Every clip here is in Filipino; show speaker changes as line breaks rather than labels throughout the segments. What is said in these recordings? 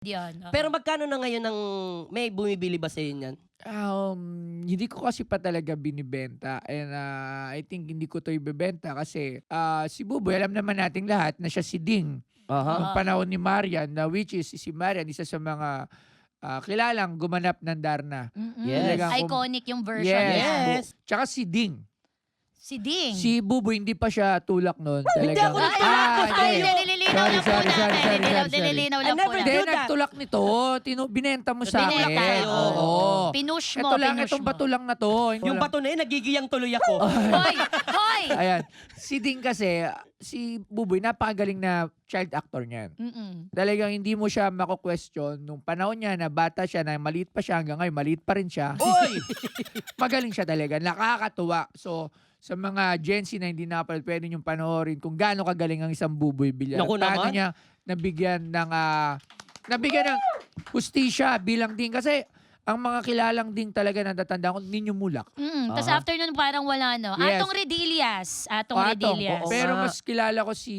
Yun, oo.
Pero magkano na ngayon ng may bumibili ba sa'yo niyan?
Hindi ko kasi pa talaga binibenta and I think hindi ko 'to ibebenta kasi, si Buboy alam naman nating lahat na siya si Ding nung
Oo.
panahon ni Marian na which is si Marian isa sa mga, kilalang gumanap ng Darna.
Yes.
Talagang
Iconic yung version
yes.
niya.
Yes.
Tsaka si Ding.
Si Ding.
Si Buboy hindi pa siya tulak nun.
Hindi ako nagtulak.
Ay,
Hindi.
nililinaw lang po
Sorry.
natin. Nililinaw lang
I
po
never
natin.
Hindi,
do that.
nagtulak nito. Binenta mo sa akin.
Binenta.
Oo.
Pinush mo,
Ito lang,
pinush
itong
mo.
bato lang na to.
Yung bato na yun, nagigiyang tuloy ako.
Hoy! Hoy!
Ayan. Si Ding kasi, si Buboy, napakagaling na child actor niyan. Talagang hindi mo siya mako-question nung panahon niya na bata siya, na maliit pa siya hanggang ngayon, maliit pa rin siya.
Oy!
Magaling siya talaga. Nakakatuwa. So, sa mga Gen Z na hindi nakapanood, pwede niyong panoorin kung gaano kagaling ang isang Buboy Villar.
Naku
Paano
naman.
niya nabigyan ng hustisya bilang Ding. Kasi, ang mga kilalang Ding talaga natatanda ko, Ninyo Mulak.
Tapos after nun parang wala, no?
Yes.
Atong Redillas. Atong
Atong,
Redillas.
oo.
pero
nga.
mas kilala ko si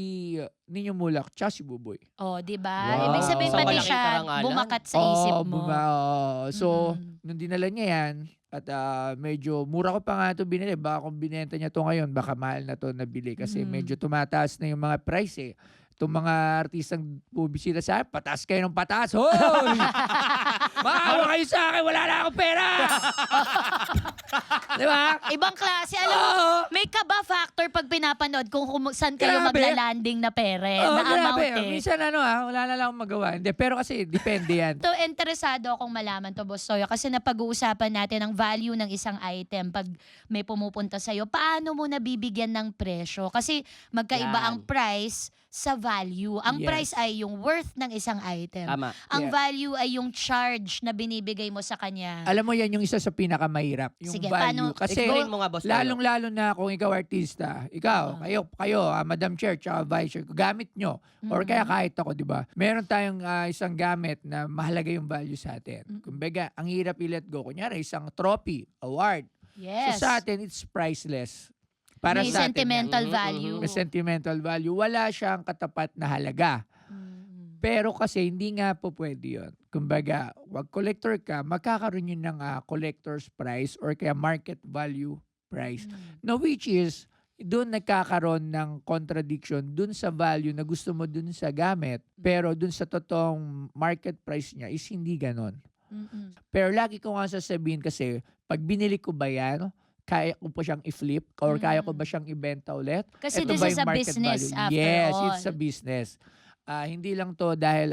Ninyo Mulak tsaka si Buboy.
Oh, di ba?
Wow.
Ibig sabihin
Sa
pati
malaking
siya
karangalan.
bumakat sa isip mo.
So, nung dinala niya yan, at medyo mura ko pa nga ito binili. Baka kung binenta niya to ngayon, baka mahal na to nabili. Kasi medyo tumataas na yung mga price eh. Itong mga artistang bubisita sa akin, pataas kayo ng pataas. Hoy! Maawa kayo sa akin, wala na akong pera! Di ba?
Ibang klase. Alam mo,
Oo.
may kaba factor pag pinapanood kung saan kayo
Grabe.
magla-landing na pere. Na amount
grabe.
eh.
Minsan wala na lang akong magawa. Hindi, pero kasi depende yan.
So, interesado akong malaman to, Boss Toyo, kasi napag-uusapan natin ang value ng isang item pag may pumupunta sa'yo. Paano mo nabibigyan ng presyo? Kasi magkaiba
Yan.
ang price sa value. Ang
Yes.
price ay yung worth ng isang item.
Tama.
Ang
Yeah.
value ay yung charge na binibigay mo sa kanya.
Alam mo yan yung isa sa pinakamahirap. Yung
Sige,
value.
paano-
Kasi
Explain mo nga, Boss Toyo.
lalong-lalo na kung ikaw artista, ikaw, kayo, Madam Chair, tsaka Vice Chair, gamit nyo. Or kaya kahit ako, di ba? Meron tayong isang gamit na mahalaga yung value sa atin. Kumbaga, ang hirap i-let go. Kunyari, isang trophy, award.
Yes.
So sa atin, it's priceless. Para
May
sa atin yan.
sentimental value.
May sentimental value. Wala siyang katapat na halaga. Pero kasi hindi nga po pwede yun. Kumbaga, wag collector ka, magkakaroon yun ng collector's price or kaya market value price. No, which is, doon nagkakaroon ng contradiction doon sa value na gusto mo doon sa gamit, pero doon sa totoong market price niya is hindi ganon. Pero lagi ko nga sasabihin kasi, pag binili ko ba yan, kaya ko pa siyang i-flip or kaya ko ba siyang ibenta ulit?
Kasi
Ito
this
ba
is
yung
a
market
business
value?
after
Yes,
all.
it's a business. Hindi lang to dahil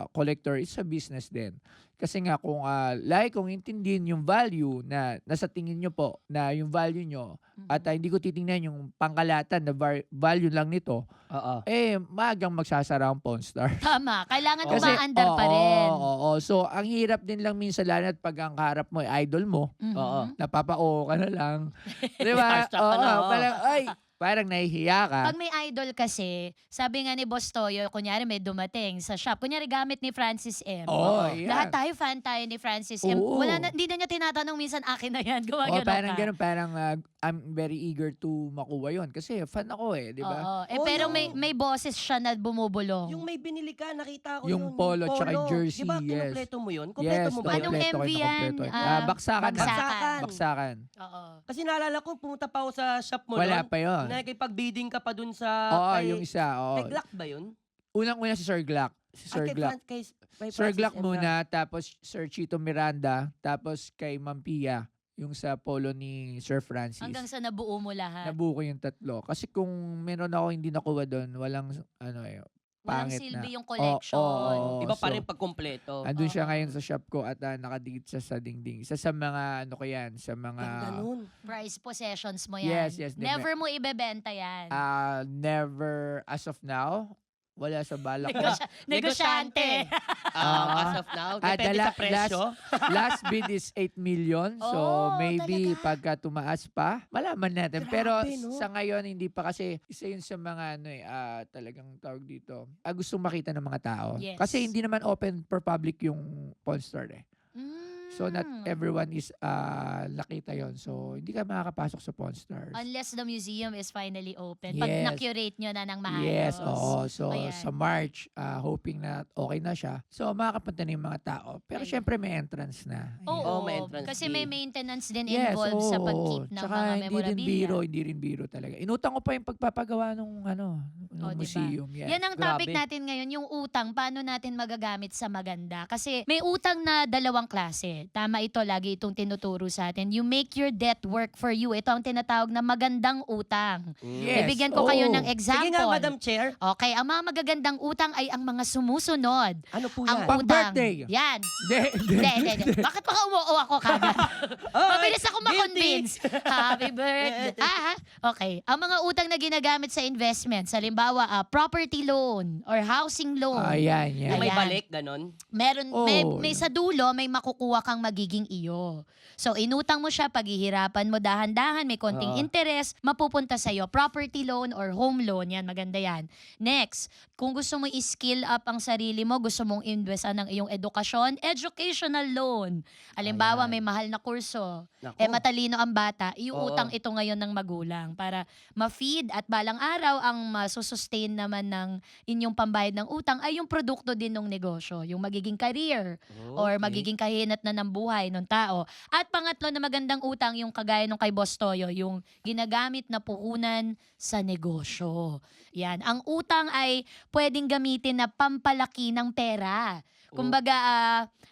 collector, it's a business din. Kasi nga kung lagi kong intindihin yung value na nasa tingin nyo po, na yung value nyo, at hindi ko titingnan yung pangkalatan na value lang nito,
Oo.
maagang magsasara ang Pawn Star.
Tama. Kailangan
Kasi,
umaandar pa rin.
Oo. So, ang hirap din lang minsan lalo at pag ang kaharap mo ay idol mo,
Oo.
napapa-oo ka na lang. Di ba?
Starstruck ka na, oo.
Parang nahihiya ka.
Pag may idol kasi, sabi nga ni Boss Toyo, kunyari may dumating sa shop, kunyari gamit ni Francis M.
Yan.
Lahat tayo fan tayo ni Francis M.
Oo.
Hindi na niya tinatanong minsan akin na yan.
Oo, parang
ka.
ganun. Parang I'm very eager to makuha yon kasi fan ako di ba?
Oo.
Oo,
Pero
yung-
may boses siya na bumubulong.
Yung may binili ka, nakita ko
Yung
yun.
polo tsaka yung jersey,
Di ba,
yes.
kinumpleto mo yun? Kompleto mo ba
Anong
yun?
kompleto
MV
ko,
yan?
kompleto.
Ah,
Baksakan na.
Baksakan.
Baksakan.
Oo.
Kasi naalala ko, pumunta pa ako sa shop mo
Wala
nun.
pa yun.
Nakikipag-bidding ka pa dun sa...
Oo,
kay-
yung isa. Oo.
Kay Glock ba yun?
Unang-una si Sir Glock. Si Sir
Ay, kay
Glock.
kay
Sir
Francis
Glock
M.
muna, tapos Sir Chito Miranda, tapos kay Ma'am Pia, yung sa polo ni Sir Francis.
Hanggang sa nabuo mo lahat.
Nabuo ko yung tatlo. Kasi kung meron ako hindi nakuha doon, walang
Walang
pangit
silbi
na.
yung collection.
Oo.
Iba pa
So,
rin pag kompleto.
andun siya
Oo.
ngayon sa shop ko at nakadikit siya sa dingding. Isa sa mga, ano ko yan, sa mga...
Ganda nun.
Price possessions mo yan.
Yes.
Never mo ibebenta yan.
Never, as of now, wala sa balak ko.
Negosyante.
As of now, depende sa presyo.
Last bid is 8 million. So,
Oh,
maybe
talaga?
pagka tumaas pa, malaman natin. Pero
Grabe, no?
sa ngayon, hindi pa kasi isa yun sa mga talagang tawag dito. Gusto makita ng mga tao.
Yes.
Kasi hindi naman open for public yung Pawn Store .
Mm.
So not everyone is nakita yon. So hindi ka makakapasok sa Pawn Stars.
Unless the museum is finally open. Pag
Yes.
na-curate nyo na ng maayos.
Yes, oo. So
Ayan.
sa March, hoping na okay na siya. So makakapunta na yung mga tao. Pero
Ayan.
syempre may entrance na. Ayan.
Oo,
may entrance
kasi
fee.
may maintenance din
Yes,
involved sa
oo.
pag-keep ng
Tsaka
mga memorabilia.
hindi rin biro talaga. Inutang ko pa yung pagpapagawa nung
Oh, diba?
museum. Yes.
Yan ang topic
Grabe.
natin ngayon, yung utang, paano natin magagamit sa maganda. Kasi may utang na dalawang klase. Tama ito, lagi itong tinuturo sa atin. You make your debt work for you. Ito ang tinatawag na magandang utang.
Yes,
Ibigyan ko kayo
oo.
ng example.
Sige nga, Madam Chair.
Okay, ang mga magagandang utang ay ang mga sumusunod.
Ano po
Ang
yan?
Pang
utang.
birthday.
Yan.
Hindi.
Hindi. Bakit baka umuo ako kagad? Mabilis ako
guilty.
ma-convince. Happy birthday. Okay. Ang mga utang na ginagamit sa investments, halimbawa, property loan or housing loan.
Ayan, yan.
Yung may
Ayan.
balik, ganon.
Meron,
Oh.
may sa dulo, may makukuha kang magiging iyo. So, inutang mo siya, paghihirapan mo dahan-dahan, may konting
Oo.
interest, mapupunta sa'yo. Property loan or home loan, yan, maganda yan. Next, kung gusto mo i-skill up ang sarili mo, gusto mong investan ng iyong edukasyon, educational loan. Halimbawa,
Ayan.
may mahal na kurso,
Nako.
matalino ang bata, iuutang
Oo.
ito ngayon ng magulang para ma-feed at balang araw ang masusustain naman ng inyong pambayad ng utang ay yung produkto din ng negosyo, yung magiging career or
Okay.
magiging kahinat na ng buhay ng tao. At pangatlo na magandang utang, yung kagaya nung kay Boss Toyo, yung ginagamit na puhunan sa negosyo. Yan. Ang utang ay pwedeng gamitin na pampalaki ng pera. Kumbaga,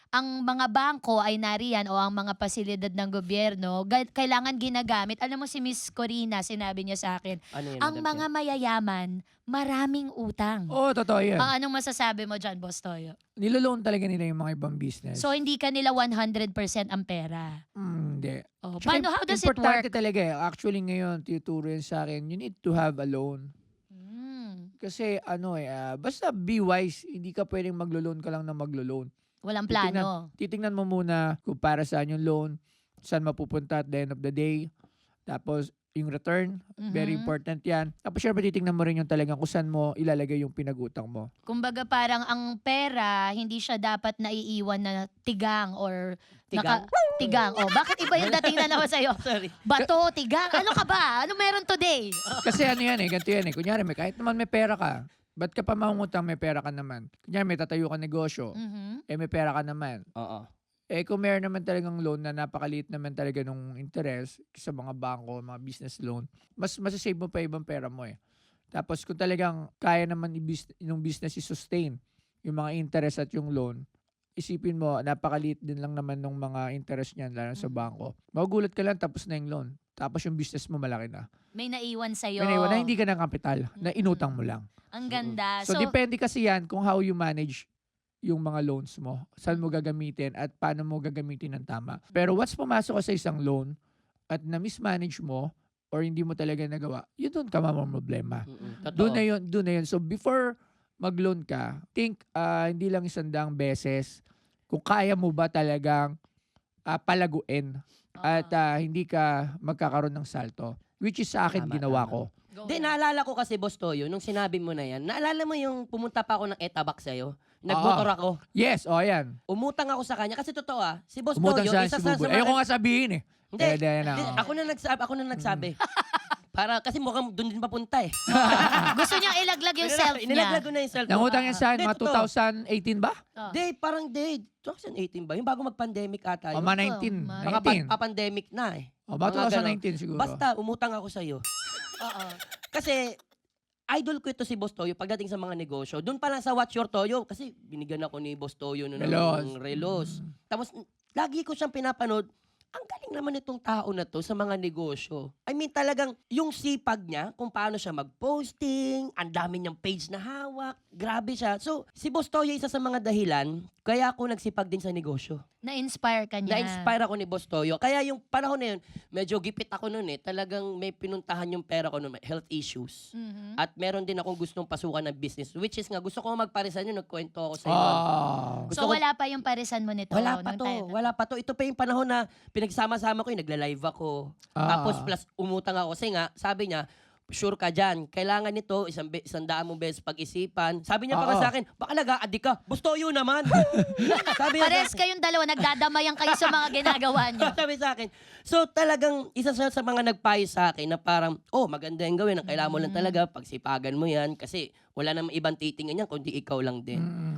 ang mga bangko ay nariyan o ang mga pasilidad ng gobyerno, kailangan ginagamit. Alam mo si Miss Corina, sinabi niya sa akin,
Ano yun,
ang
Madam
mga
Chair?
mayayaman, maraming utang.
Oo, totoo yan.
Anong masasabi mo dyan, Boss Toyo?
Niloloan talaga nila yung mga ibang business.
So, hindi ka nila 100% ang pera.
Hindi.
Oh,
Tsaka
paano, how does it
importante
work?
talaga eh. Actually ngayon, tuturo yan sa akin, you need to have a loan. Kasi basta be wise, hindi ka pwedeng maglo-loan ka lang na maglo-loan.
Walang plano.
Titingnan mo muna kung para saan yung loan, saan mapupunta at the end of the day. Tapos, yung return, very
Mhm.
important yan. Tapos, syempre, titingnan mo rin yung talagang kung saan mo ilalagay yung pinag-utang mo.
Kumbaga parang ang pera, hindi siya dapat naiiwan na tigang or
Tigang?
tigang. Oh, bakit iba yung dating na naman sa'yo?
Sorry.
Bato, tigang. Ano ka ba? Ano meron today?
Kasi ganito yan eh. Kunyari, kahit naman may pera ka, ba't ka pa mangungutang may pera ka naman? Kunyari, may tatayo ka negosyo,
Mhm.
may pera ka naman.
Oo.
Kung meron naman talagang loan na napakaliit naman talaga nung interest sa mga bangko, mga business loan, mas masasave mo pa ibang pera mo eh. Tapos kung talagang kaya naman yung business i-sustain, yung mga interest at yung loan, isipin mo, napakaliit din lang naman nung mga interest niyan, lalo sa bangko. Magugulat ka lang, tapos na yung loan. Tapos yung business mo malaki na.
May naiwan sa'yo.
May naiwan na hindi ka ng kapital, na inutang mo lang.
Ang ganda.
So, depende kasi yan kung how you manage yung mga loans mo. Saan mo gagamitin at paano mo gagamitin ng tama. Pero once pumasok ka sa isang loan at na-mismanage mo or hindi mo talaga nagawa, yun doon ka problema.
Totoo.
Doon na yun. So before mag-loan ka, think hindi lang 100 beses kung kaya mo ba talagang palaguin at hindi ka magkakaroon ng salto. Which is sa akin
Tama,
ginawa
tama.
ko.
Di, naalala ko kasi, Boss Toyo, nung sinabi mo na yan, naalala mo yung pumunta pa ako ng Etabak sa'yo? Nagmotor ako.
Yes, ayan.
Umutang ako sa kanya. Kasi totoo si Boss
Umutang
Toyo,
siya
isa
si
sa
Buboy.
mga...
Ayoko nga sabihin eh.
Hindi,
Dahil
hindi, ako na nagsabi. Para, kasi mukhang doon din papunta eh.
Gusto niyang ilaglag yung self niya.
Inilaglag ko na yung self.
Nangutang yan sa
Hindi,
mga
totoo.
2018 ba?
Oh.
Parang 2018 ba? Yung bago mag-pandemic ata
O
yun.
mga 19.
Oh,
Mga
19.
pa-pandemic na eh.
O mga
Mga
2019 siguro.
Basta, umutang ako sa'yo.
Oo.
Kasi, idol ko ito si Boss Toyo pagdating sa mga negosyo. Doon pa lang sa Watch Your Toyo, kasi binigyan ako ni Boss Toyo ng relos. Tapos, lagi ko siyang pinapanood, ang galing naman itong tao na to sa mga negosyo. I mean, talagang yung sipag niya, kung paano siya mag-posting, ang dami niyang page na hawak, grabe siya. So, si Boss Toyo isa sa mga dahilan, kaya ako nagsipag din sa negosyo.
Na-inspire ka niya.
Na-inspire ako ni Boss Toyo. Kaya yung panahon na yun, medyo gipit ako noon eh. Talagang may pinuntahan yung pera ko noon, health issues.
Mhm.
At meron din akong gustong pasukan ng business, which is nga, gusto ko magparisan yun, nagkwento ako sa inyo.
So,
Gusto ko-
wala pa yung parisan mo nito?
Wala pa
nung
to,
time na-
wala pa to. Ito pa yung panahon na pinagsama-sama ko, yung nagla-live ako. Tapos plus umutang ako. Kasi nga, sabi niya, sure ka dyan. Kailangan nito, 100 mong beses pag-isipan. Sabi niya pa nga
Oo.
sa akin, baka nag-a-addict ka. Bustoyo naman. Sabi niya
Pares kayong dalawa, nagdadamayan kayo sa mga ginagawa niyo.
Sabi sa akin. So talagang isa sa mga nagpayo sa akin na parang, maganda yung gawin. Ang kailangan mo lang talaga, pagsipagan mo yan. Kasi wala namang ibang titingin yan, kundi ikaw lang din.
Mm.